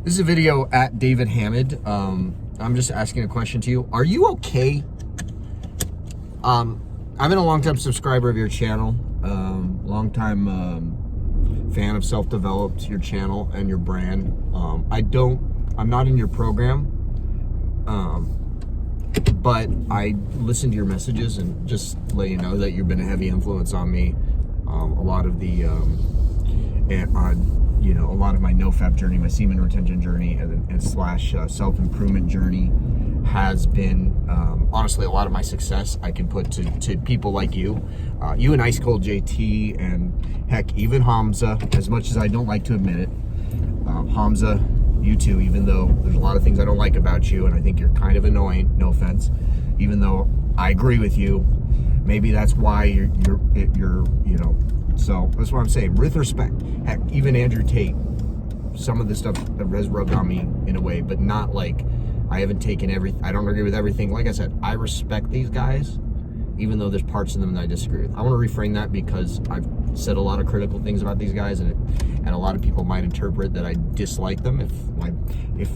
This is a video at David Hammond. I'm just asking a question to you. Are you okay? I've been a long-time subscriber of your channel, long-time fan of Self-Developed, your channel and your brand. I'm not in your program, but I listen to your messages and just let you know that you've been a heavy influence on me. A lot of the, a lot of my NoFap journey, my semen retention journey, and slash self-improvement journey has been, honestly, a lot of my success I can put to people like you. You and Ice Cold JT, and heck, even Hamza, as much as I don't like to admit it. Hamza, you too, even though there's a lot of things I don't like about you, and I think you're kind of annoying, no offense, even though I agree with you. Maybe that's why you're so that's what I'm saying, with respect. Heck, even Andrew Tate, some of the stuff that has rubbed on me in a way, but not like I haven't taken I don't agree with everything. Like I said, I respect these guys, even though there's parts of them that I disagree with. I want to reframe that because I've said a lot of critical things about these guys, and a lot of people might interpret that I dislike them. If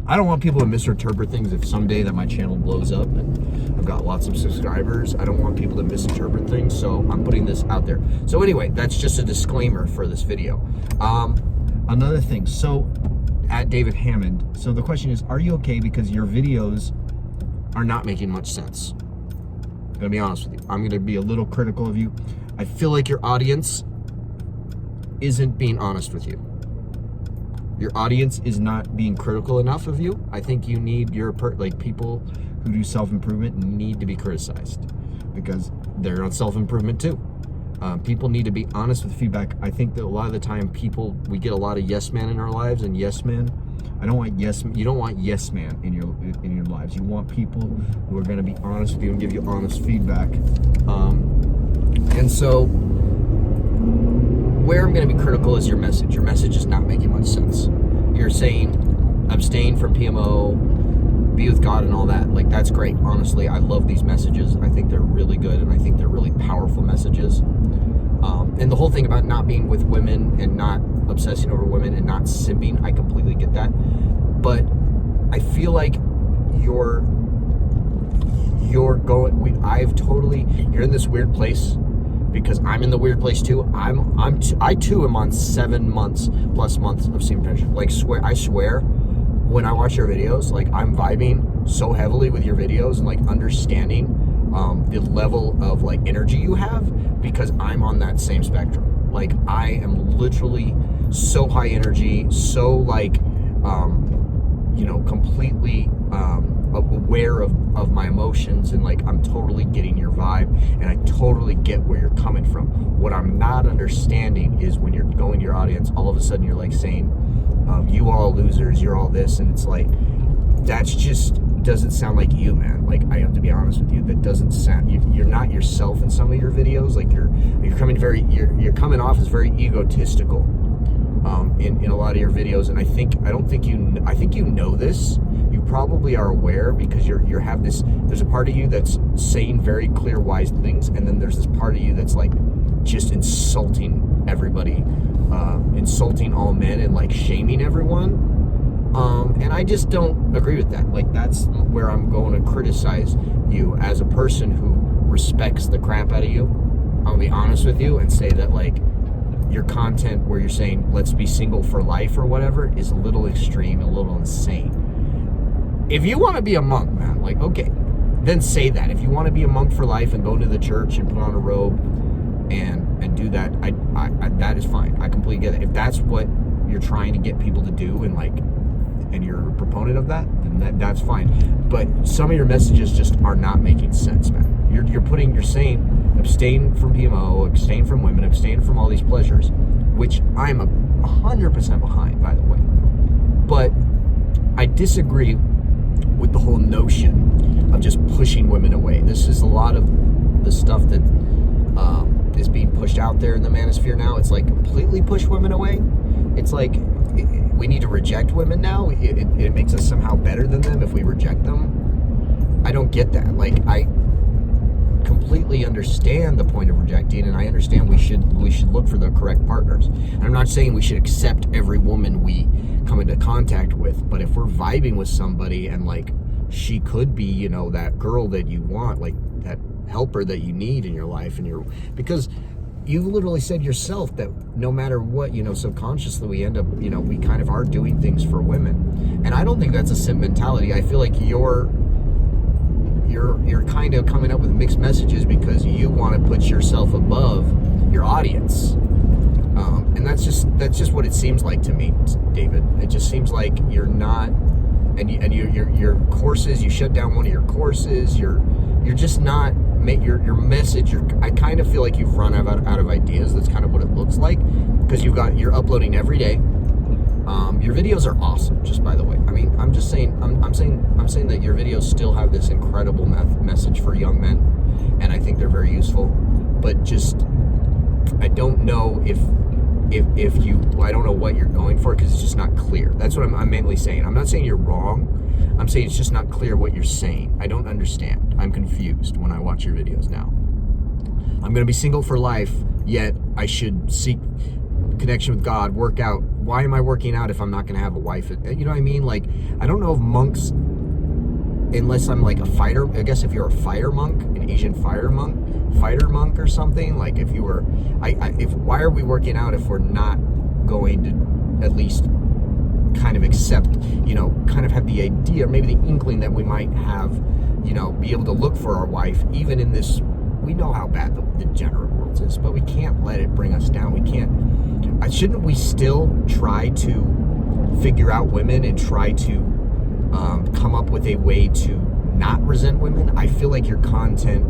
I don't want people to misinterpret things. If someday that my channel blows up and I've got lots of subscribers, I don't want people to misinterpret things, so I'm putting this out there. So anyway, that's just a disclaimer for this video. Another thing, so at David Hammond, so the question is, are you okay? Because your videos are not making much sense. I'm gonna be honest with you. I'm gonna be a little critical of you. I feel like your audience isn't being honest with you. Your audience is not being critical enough of you. I think you need people who do self-improvement need to be criticized because they're on self-improvement too. People need to be honest with feedback. I think that a lot of the time we get a lot of yes man in our lives, and yes man, you don't want yes man in your lives. You want people who are going to be honest with you and give you honest feedback. And so where I'm going to be critical is your message. Your message is not making much sense. You're saying abstain from PMO, be with God and all that. Like, that's great. Honestly, I love these messages. I think they're really good, and I think they're really powerful messages. And the whole thing about not being with women and not obsessing over women and not simping, I completely get that. But I feel like you're in this weird place, because I'm in the weird place too. I too am on 7 months plus months of semen retention. Like, I swear, when I watch your videos, like, I'm vibing so heavily with your videos and like understanding the level of like energy you have, because I'm on that same spectrum. Like, I am literally so high energy, so like completely aware of my emotions, and like I'm totally getting your vibe, and I totally get where you're coming from. What I'm not understanding is when you're going to your audience, all of a sudden you're like saying, you all losers, you're all this, and it's like, that's just doesn't sound like you, man. Like, I have to be honest with you, that doesn't sound, you're not yourself in some of your videos. Like, you're coming off as very egotistical in a lot of your videos, and I think you know this. You probably are aware, because there's a part of you that's saying very clear, wise things, and then there's this part of you that's like just insulting everybody, insulting all men, and like shaming everyone. And I just don't agree with that. Like, that's where I'm going to criticize you as a person who respects the crap out of you. I'll be honest with you and say that, like, your content where you're saying let's be single for life or whatever is a little extreme, a little insane. If you want to be a monk, man, like, okay, then say that. If you want to be a monk for life and go to the church and put on a robe and do that, I that is fine. I completely get it. If that's what you're trying to get people to do, and you're a proponent of that, then that's fine. But some of your messages just are not making sense, man. You're saying abstain from PMO, abstain from women, abstain from all these pleasures, which I'm 100% behind, by the way. But I disagree with the whole notion of just pushing women away. This is a lot of the stuff that is being pushed out there in the manosphere now. It's like completely push women away. It's like we need to reject women now. It makes us somehow better than them if we reject them. I don't get that. Like, completely understand the point of rejecting, and I understand we should look for the correct partners. And I'm not saying we should accept every woman we come into contact with, but if we're vibing with somebody and like she could be, you know, that girl that you want, like that helper that you need in your life, because you literally said yourself that no matter what, you know, subconsciously we end up, you know, we kind of are doing things for women. And I don't think that's a simp mentality. I feel like you're kind of coming up with mixed messages because you want to put yourself above your audience. And that's just what it seems like to me, David. It just seems like you're not, and your courses, you shut down one of your courses, you're just not, your message, I kind of feel like you've run out of ideas. That's kind of what it looks like, because you're uploading every day. Your videos are awesome, just by the way. I mean, I'm saying that your videos still have this incredible message for young men, and I think they're very useful. But just, I don't know if I don't know what you're going for, because it's just not clear. That's what I'm mainly saying. I'm not saying you're wrong. I'm saying it's just not clear what you're saying. I don't understand. I'm confused when I watch your videos now. I'm going to be single for life, yet I should seek connection with God, work out. Why am I working out if I'm not going to have a wife? You know what I mean? Like, I don't know if monks, unless I'm like a fighter, I guess if you're a fire monk, an Asian fighter monk or something, like if you were, why are we working out if we're not going to at least kind of accept, you know, kind of have the idea, maybe the inkling that we might have, you know, be able to look for our wife, even in this, we know how bad the degenerate world is, but we can't let it bring us down. We can't, shouldn't we still try to figure out women and try to come up with a way to not resent women? I feel like your content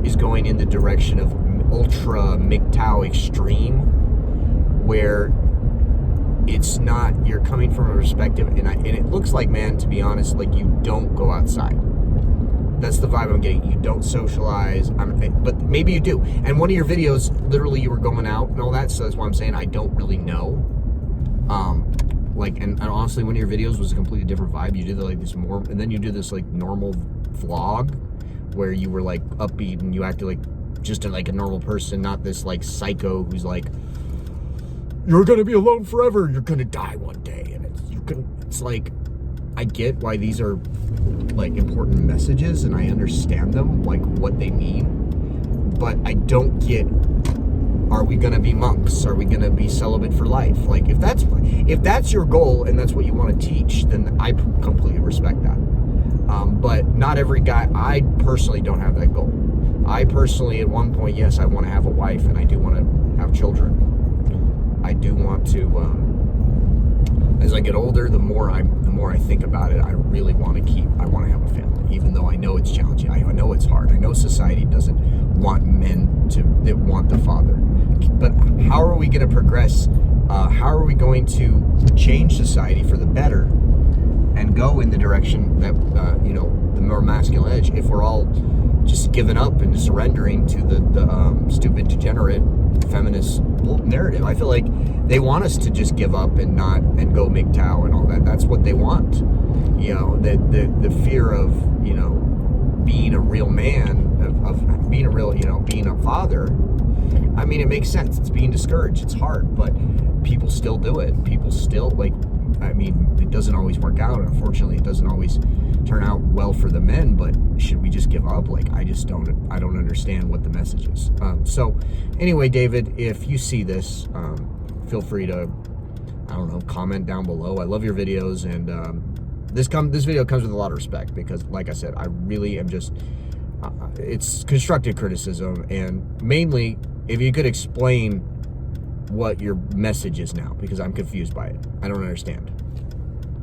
is going in the direction of ultra MGTOW extreme, where it's not, you're coming from a perspective, and it looks like, man, to be honest, like you don't go outside. That's the vibe I'm getting. You don't socialize, but maybe you do. And one of your videos, literally you were going out and all that, so that's why I'm saying I don't really know. And honestly, one of your videos was a completely different vibe. You did like this more, and then you did this like normal vlog where you were like upbeat and you acted like just like a normal person, not this like psycho who's like, you're gonna be alone forever, you're gonna die one day, and it's like, I get why these are like important messages and I understand them, like what they mean, but I don't get, are we gonna be monks? Are we gonna be celibate for life? Like if that's your goal and that's what you want to teach, then I completely respect that. But not every guy, I personally don't have that goal. I personally, at one point, yes, I want to have a wife and I do want to have children. I do want to, as I get older, the more I think about it, I really want to have a family, even though I know it's challenging. I know it's hard. I know society doesn't want men that want the father. But how are we going to progress? How are we going to change society for the better and go in the direction that, the more masculine edge, if we're all just giving up and surrendering to the stupid, degenerate feminist narrative? I feel like they want us to just give up and go MGTOW and all that. That's what they want. You know, the fear of, you know, being a real man, of being a real, you know, being a father. I mean, it makes sense. It's being discouraged. It's hard, but people still do it. People still, like, I mean, it doesn't always work out. Unfortunately, it doesn't always turn out well for the men, but should we just give up? Like, I don't understand what the message is. So anyway, David, if you see this, feel free to, I don't know, comment down below. I love your videos, and this video comes with a lot of respect, because like I said, I really am just, it's constructive criticism, and mainly if you could explain what your message is now, because I'm confused by it. I don't understand.